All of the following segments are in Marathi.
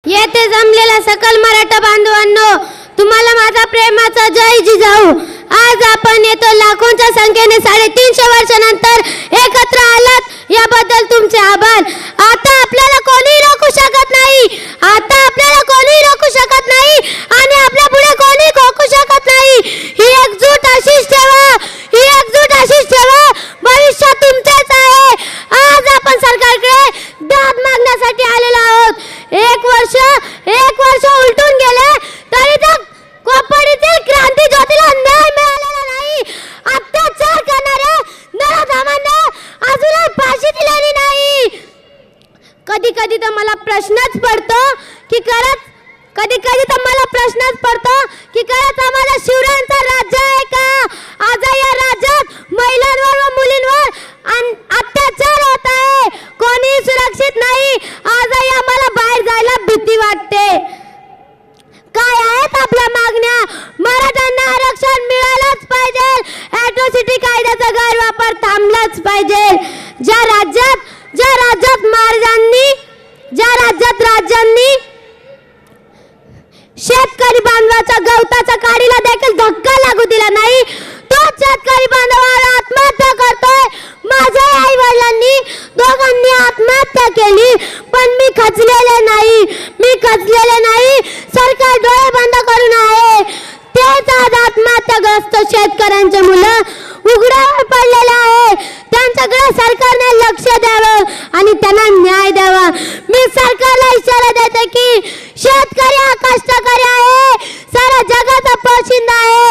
येथे जमलेल्या सकल मराठा बांधवांनो, तुम्हाला माझा प्रेमाचा जय जिजाऊ। आज आपण येतो लाखोंच्या संख्येने 350 वर्षानंतर एकत्र आलात, याबद्दल तुमचे आभार। आता आपल्याला कोणी रोखू शकत नाही, आता आपल्याला कोणी रोखू शकत नाही आणि आपल्या पुढे कोणी रोखू शकत नाही। ही एकजूट अशीच ठेवा, ही एकजूट अशीच ठेवा, भविष्य तुमचेच आहे। आज आपण सरकारकडे दाद मागण्यासाठी आलेलो आहोत। एक वर्ष उलटून गेले तरी तक कोपडीतील क्रांती ज्योतीला न्याय मिळालेला नाही। अत्याचार करणाऱ्या नराधमांना अजूनही फाशी दिलेली नाही। कधी कधी तर मला प्रश्नच पडतो की खरंच आम्हाला शिवरायांचं राज्य आहे का? आज या राज्यात महिलांवर व मुलींवर अत्याचार होत आहे, कोणी सुरक्षित नाही। आजही आम्हाला बाहेर जायला भीती वाटते। काय आहेत आपल्या मागण्या? मराठ्यांना आरक्षण मिळालंच पाहिजे, ॲट्रॉसिटी कायद्याचा गैरवापर थांबलाच पाहिजे। ज्या राज्यांनी शेतकरी बांधवाच्या गवताच्या काडीला देखील धक्का लागू दिला नाही, तो शेतकरी बांधवावर आत्महत्या करतोय। माझ्या आई वडिलांनी दोघांनी आत्महत्या केली, पण मी खचलेले नाही। सरकार डोळे बंद करून आहे। तेच आज आत्महत्याग्रस्त शेतकऱ्यांचे मुलं उघड्यावर पडलेले आहे। त्यांच्याकडे सरकारने लक्ष द्यावं आणि त्यांना न्याय द्यावा। मी सरकारला इशारा देते की शेतकरी हा कष्टकरी आहे, सारा जगाचा पोशिंदा आहे।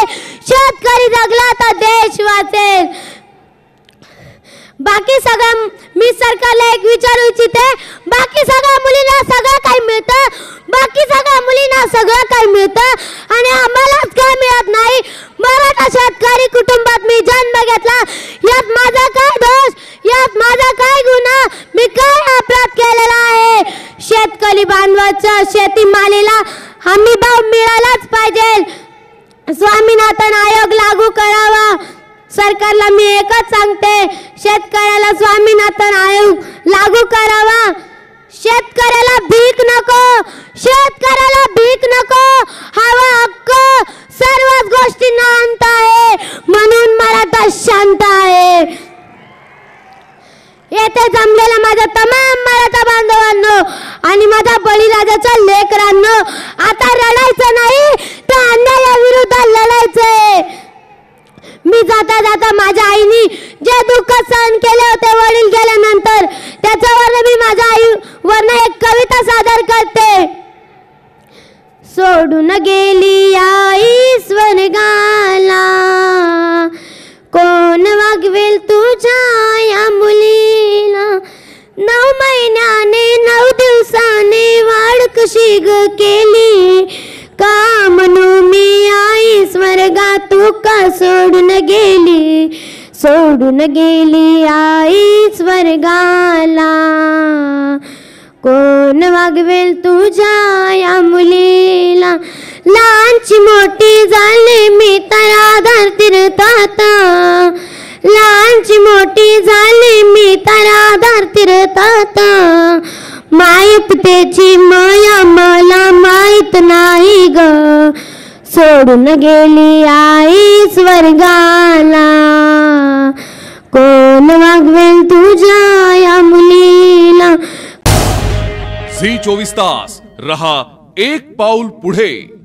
शेतकरी जगला तर देश वाचेल। बाकी सगळं मी सरकारला एक विचारू इच्छिते, बाकी सगळ्या मुलींना सगळं काही मिळतं, आणि आम्हालाच काय मिळत नाही। मराठा शेतकरी कुटुंबात मी जन्म घेतला, यात माझा काय दोष, यात माझा काय गुन्हा, मी काय अपराध केलेला आहे? शेतकरी बांधवाच्या शेतीमालीला हमी भाव मिळालाच पाहिजे। स्वामीनाथन आयोग लागू करावा। सरकारला मी एकच सांगते, शेतकऱ्याला स्वामीनाथन आयोग लागू करावा। शेतकऱ्याला भीक नको, हवा हक्क सर्वच गोष्टींना अंत आहे, म्हणून मराठा शांत आहे। येथे जमलेल्या माझ्या तमाम मराठा बांधवांनो आणि माझ्या बळीराजाच्या लेकरांनो, आता रडायचं नाही तर अन्यायाविरुद्ध लढायचंय। मी जाता जाता माझ्या आईनी जे दुःख सहन केले होते वडील गेल्यानंतर, त्याच्यावर मी माझ्या आईवरनं एक कविता सादर करते। सोडून गेली आई स्वर्गाला, कोण वागवेल तुझ्या या मुलीला? 9 महिन्याने 9 दिवसाने वाढ कशी ग केली, का म्हणू मी आई स्वर्गात तू का सोडून गेली आई स्वर्गाला? कोण वागवेल तुझ्या या मुलीला? लहानची मोठी झाली मी तर आधार तीर्थात, लहानची मोठी झाली मी तर आधार तीर्थात। मायपतेची माया मला माहित नाही ग, सोडून गेली आई स्वर्गाला। कोण वागवेल तुझ्या या मुलीला? झी 24 तास रहा एक पाऊल पुढे।